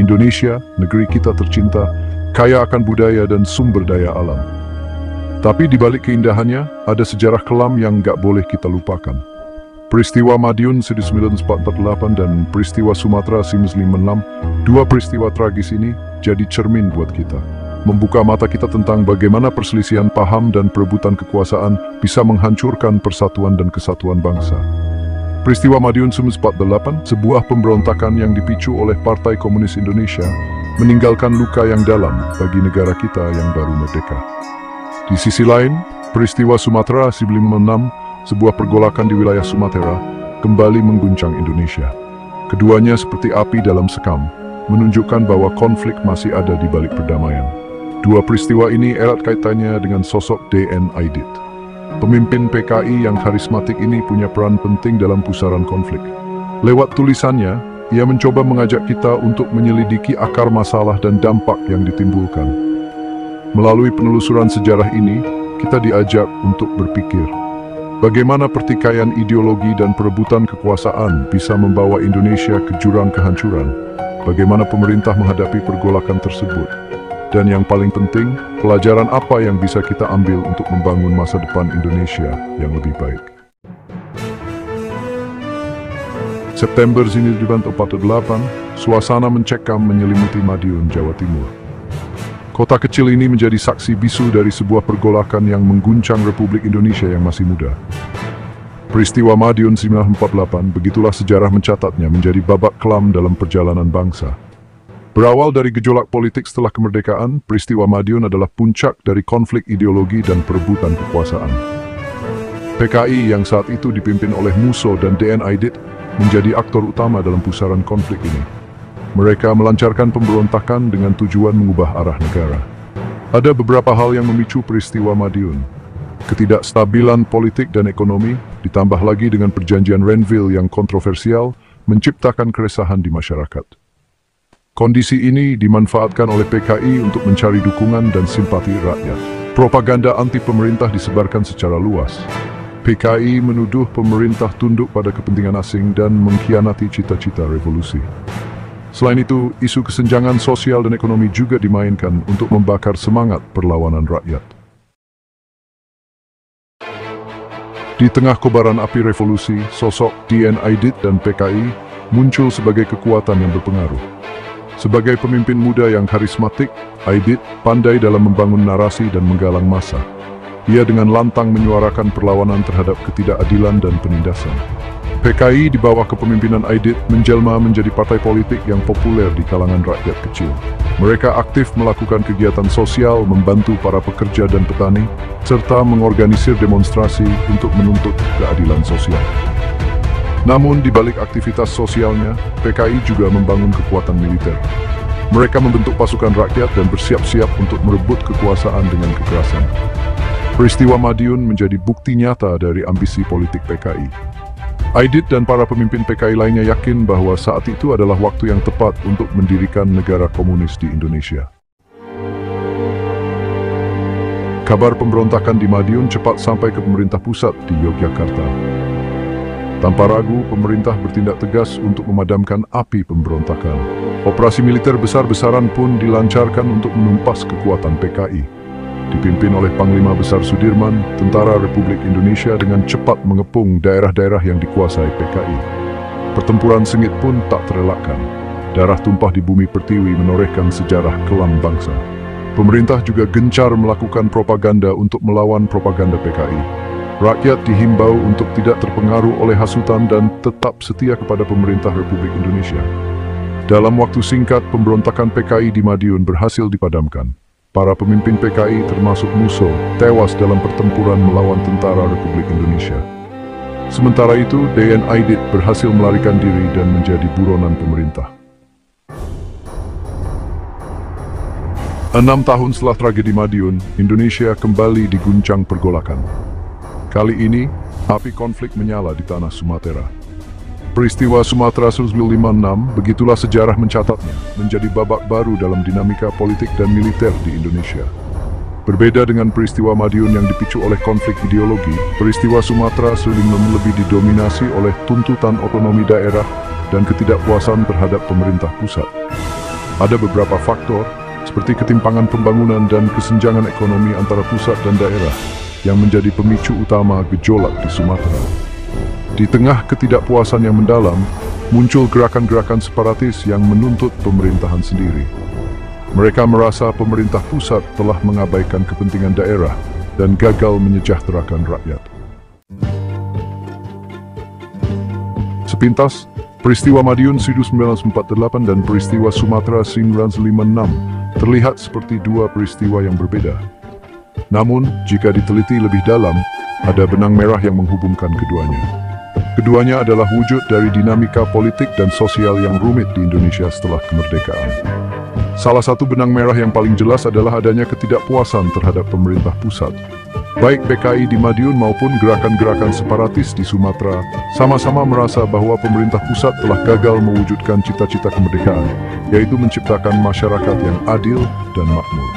Indonesia, negeri kita tercinta, kaya akan budaya dan sumber daya alam. Tapi di balik keindahannya, ada sejarah kelam yang nggak boleh kita lupakan. Peristiwa Madiun 1948 dan peristiwa Sumatera 1956, dua peristiwa tragis ini jadi cermin buat kita. Membuka mata kita tentang bagaimana perselisihan paham dan perebutan kekuasaan bisa menghancurkan persatuan dan kesatuan bangsa. Peristiwa Madiun 1948, sebuah pemberontakan yang dipicu oleh Partai Komunis Indonesia, meninggalkan luka yang dalam bagi negara kita yang baru merdeka. Di sisi lain, peristiwa Sumatera 1956, sebuah pergolakan di wilayah Sumatera, kembali mengguncang Indonesia. Keduanya seperti api dalam sekam, menunjukkan bahwa konflik masih ada di balik perdamaian. Dua peristiwa ini erat kaitannya dengan sosok D.N. Aidit. Pemimpin PKI yang karismatik ini punya peran penting dalam pusaran konflik. Lewat tulisannya, ia mencoba mengajak kita untuk menyelidiki akar masalah dan dampak yang ditimbulkan. Melalui penelusuran sejarah ini, kita diajak untuk berpikir, bagaimana pertikaian ideologi dan perebutan kekuasaan bisa membawa Indonesia ke jurang kehancuran, bagaimana pemerintah menghadapi pergolakan tersebut, dan yang paling penting, pelajaran apa yang bisa kita ambil untuk membangun masa depan Indonesia yang lebih baik. September 1948, suasana mencekam menyelimuti Madiun, Jawa Timur. Kota kecil ini menjadi saksi bisu dari sebuah pergolakan yang mengguncang Republik Indonesia yang masih muda. Peristiwa Madiun 1948, begitulah sejarah mencatatnya, menjadi babak kelam dalam perjalanan bangsa. Berawal dari gejolak politik setelah kemerdekaan, peristiwa Madiun adalah puncak dari konflik ideologi dan perebutan kekuasaan. PKI yang saat itu dipimpin oleh Musso dan D.N. Aidit menjadi aktor utama dalam pusaran konflik ini. Mereka melancarkan pemberontakan dengan tujuan mengubah arah negara. Ada beberapa hal yang memicu peristiwa Madiun. Ketidakstabilan politik dan ekonomi, ditambah lagi dengan perjanjian Renville yang kontroversial, menciptakan keresahan di masyarakat. Kondisi ini dimanfaatkan oleh PKI untuk mencari dukungan dan simpati rakyat. Propaganda anti-pemerintah disebarkan secara luas. PKI menuduh pemerintah tunduk pada kepentingan asing dan mengkhianati cita-cita revolusi. Selain itu, isu kesenjangan sosial dan ekonomi juga dimainkan untuk membakar semangat perlawanan rakyat. Di tengah kobaran api revolusi, sosok D.N. Aidit dan PKI muncul sebagai kekuatan yang berpengaruh. Sebagai pemimpin muda yang karismatik, Aidit pandai dalam membangun narasi dan menggalang massa. Ia dengan lantang menyuarakan perlawanan terhadap ketidakadilan dan penindasan. PKI di bawah kepemimpinan Aidit menjelma menjadi partai politik yang populer di kalangan rakyat kecil. Mereka aktif melakukan kegiatan sosial, membantu para pekerja dan petani, serta mengorganisir demonstrasi untuk menuntut keadilan sosial. Namun, di balik aktivitas sosialnya, PKI juga membangun kekuatan militer. Mereka membentuk pasukan rakyat dan bersiap-siap untuk merebut kekuasaan dengan kekerasan. Peristiwa Madiun menjadi bukti nyata dari ambisi politik PKI. Aidit dan para pemimpin PKI lainnya yakin bahwa saat itu adalah waktu yang tepat untuk mendirikan negara komunis di Indonesia. Kabar pemberontakan di Madiun cepat sampai ke pemerintah pusat di Yogyakarta. Tanpa ragu, pemerintah bertindak tegas untuk memadamkan api pemberontakan. Operasi militer besar-besaran pun dilancarkan untuk menumpas kekuatan PKI. Dipimpin oleh Panglima Besar Sudirman, Tentara Republik Indonesia dengan cepat mengepung daerah-daerah yang dikuasai PKI. Pertempuran sengit pun tak terelakkan. Darah tumpah di bumi pertiwi menorehkan sejarah kelam bangsa. Pemerintah juga gencar melakukan propaganda untuk melawan propaganda PKI. Rakyat dihimbau untuk tidak terpengaruh oleh hasutan dan tetap setia kepada pemerintah Republik Indonesia. Dalam waktu singkat, pemberontakan PKI di Madiun berhasil dipadamkan. Para pemimpin PKI termasuk Musso tewas dalam pertempuran melawan tentara Republik Indonesia. Sementara itu, D.N. Aidit berhasil melarikan diri dan menjadi buronan pemerintah. 6 tahun setelah tragedi Madiun, Indonesia kembali diguncang pergolakan. Kali ini, api konflik menyala di tanah Sumatera. Peristiwa Sumatera 1956, begitulah sejarah mencatatnya, menjadi babak baru dalam dinamika politik dan militer di Indonesia. Berbeda dengan peristiwa Madiun yang dipicu oleh konflik ideologi, peristiwa Sumatera 1956 lebih didominasi oleh tuntutan otonomi daerah dan ketidakpuasan terhadap pemerintah pusat. Ada beberapa faktor, seperti ketimpangan pembangunan dan kesenjangan ekonomi antara pusat dan daerah, yang menjadi pemicu utama gejolak di Sumatera. Di tengah ketidakpuasan yang mendalam, muncul gerakan-gerakan separatis yang menuntut pemerintahan sendiri. Mereka merasa pemerintah pusat telah mengabaikan kepentingan daerah dan gagal menyejahterakan rakyat. Sepintas, peristiwa Madiun 1948 dan peristiwa Sumatera 1956 terlihat seperti dua peristiwa yang berbeda. Namun, jika diteliti lebih dalam, ada benang merah yang menghubungkan keduanya. Keduanya adalah wujud dari dinamika politik dan sosial yang rumit di Indonesia setelah kemerdekaan. Salah satu benang merah yang paling jelas adalah adanya ketidakpuasan terhadap pemerintah pusat. Baik PKI di Madiun maupun gerakan-gerakan separatis di Sumatera sama-sama merasa bahwa pemerintah pusat telah gagal mewujudkan cita-cita kemerdekaan, yaitu menciptakan masyarakat yang adil dan makmur.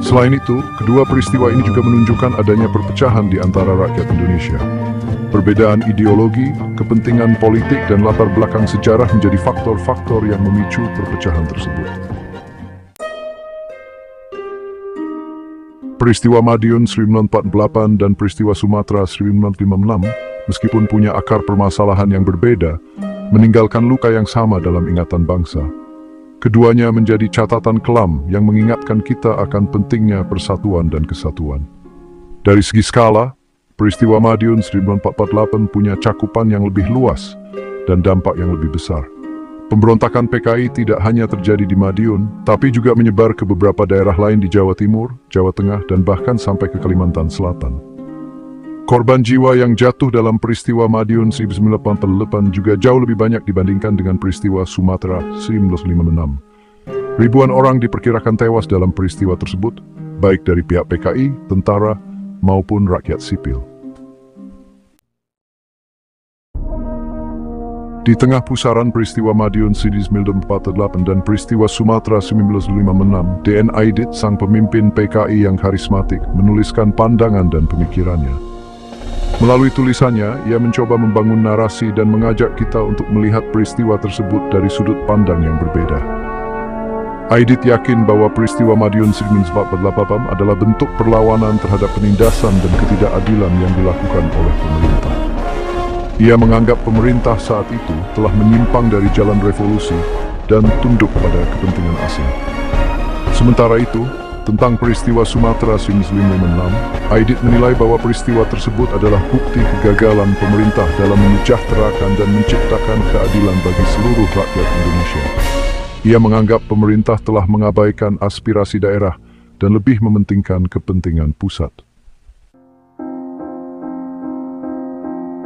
Selain itu, kedua peristiwa ini juga menunjukkan adanya perpecahan di antara rakyat Indonesia. Perbedaan ideologi, kepentingan politik, dan latar belakang sejarah menjadi faktor-faktor yang memicu perpecahan tersebut. Peristiwa Madiun 1948 dan peristiwa Sumatera 1956, meskipun punya akar permasalahan yang berbeda, meninggalkan luka yang sama dalam ingatan bangsa. Keduanya menjadi catatan kelam yang mengingatkan kita akan pentingnya persatuan dan kesatuan. Dari segi skala, peristiwa Madiun 1948 punya cakupan yang lebih luas dan dampak yang lebih besar. Pemberontakan PKI tidak hanya terjadi di Madiun, tapi juga menyebar ke beberapa daerah lain di Jawa Timur, Jawa Tengah, dan bahkan sampai ke Kalimantan Selatan. Korban jiwa yang jatuh dalam peristiwa Madiun 1948 juga jauh lebih banyak dibandingkan dengan peristiwa Sumatera 1956. Ribuan orang diperkirakan tewas dalam peristiwa tersebut, baik dari pihak PKI, tentara, maupun rakyat sipil. Di tengah pusaran peristiwa Madiun 1948 dan peristiwa Sumatera 1956, D.N. Aidit, sang pemimpin PKI yang karismatik, menuliskan pandangan dan pemikirannya. Melalui tulisannya, ia mencoba membangun narasi dan mengajak kita untuk melihat peristiwa tersebut dari sudut pandang yang berbeda. Aidit yakin bahwa peristiwa Madiun 1948 adalah bentuk perlawanan terhadap penindasan dan ketidakadilan yang dilakukan oleh pemerintah. Ia menganggap pemerintah saat itu telah menyimpang dari jalan revolusi dan tunduk pada kepentingan asing. Sementara itu, tentang peristiwa Sumatera 1956, Aidit menilai bahwa peristiwa tersebut adalah bukti kegagalan pemerintah dalam menyejahterakan dan menciptakan keadilan bagi seluruh rakyat Indonesia. Ia menganggap pemerintah telah mengabaikan aspirasi daerah dan lebih mementingkan kepentingan pusat.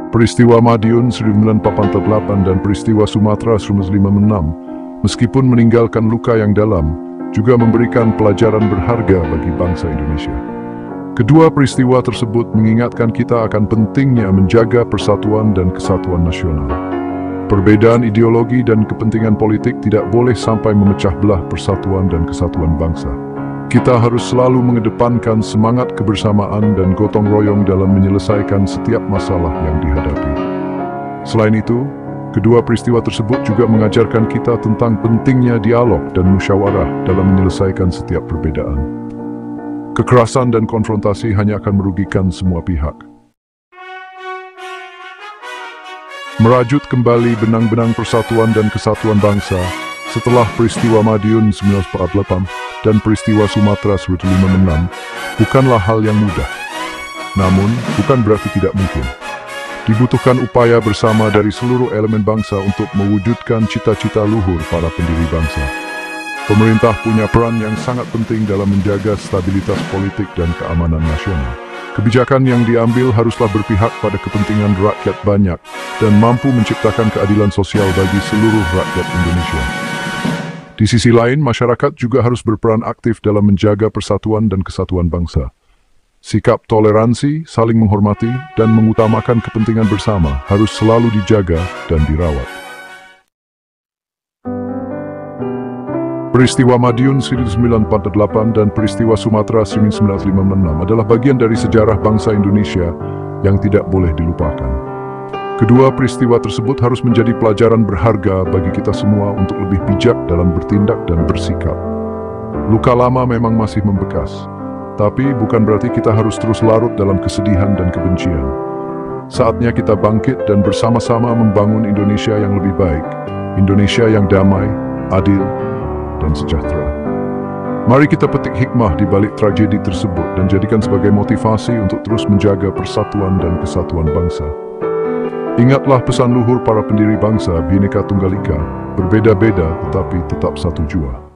Peristiwa Madiun 1948 dan peristiwa Sumatera 1956, meskipun meninggalkan luka yang dalam, juga memberikan pelajaran berharga bagi bangsa Indonesia. Kedua peristiwa tersebut mengingatkan kita akan pentingnya menjaga persatuan dan kesatuan nasional. Perbedaan ideologi dan kepentingan politik tidak boleh sampai memecah belah persatuan dan kesatuan bangsa. Kita harus selalu mengedepankan semangat kebersamaan dan gotong royong dalam menyelesaikan setiap masalah yang dihadapi. Selain itu, kedua peristiwa tersebut juga mengajarkan kita tentang pentingnya dialog dan musyawarah dalam menyelesaikan setiap perbedaan. Kekerasan dan konfrontasi hanya akan merugikan semua pihak. Merajut kembali benang-benang persatuan dan kesatuan bangsa setelah peristiwa Madiun 1948 dan peristiwa Sumatera 1956 bukanlah hal yang mudah. Namun, bukan berarti tidak mungkin. Dibutuhkan upaya bersama dari seluruh elemen bangsa untuk mewujudkan cita-cita luhur para pendiri bangsa. Pemerintah punya peran yang sangat penting dalam menjaga stabilitas politik dan keamanan nasional. Kebijakan yang diambil haruslah berpihak pada kepentingan rakyat banyak dan mampu menciptakan keadilan sosial bagi seluruh rakyat Indonesia. Di sisi lain, masyarakat juga harus berperan aktif dalam menjaga persatuan dan kesatuan bangsa. Sikap toleransi, saling menghormati, dan mengutamakan kepentingan bersama harus selalu dijaga dan dirawat. Peristiwa Madiun 1948 dan peristiwa Sumatera 1956 adalah bagian dari sejarah bangsa Indonesia yang tidak boleh dilupakan. Kedua peristiwa tersebut harus menjadi pelajaran berharga bagi kita semua untuk lebih bijak dalam bertindak dan bersikap. Luka lama memang masih membekas, tapi bukan berarti kita harus terus larut dalam kesedihan dan kebencian. Saatnya kita bangkit dan bersama-sama membangun Indonesia yang lebih baik, Indonesia yang damai, adil, dan sejahtera. Mari kita petik hikmah di balik tragedi tersebut dan jadikan sebagai motivasi untuk terus menjaga persatuan dan kesatuan bangsa. Ingatlah pesan luhur para pendiri bangsa, Bhinneka Tunggal Ika, berbeda-beda tetapi tetap satu jua.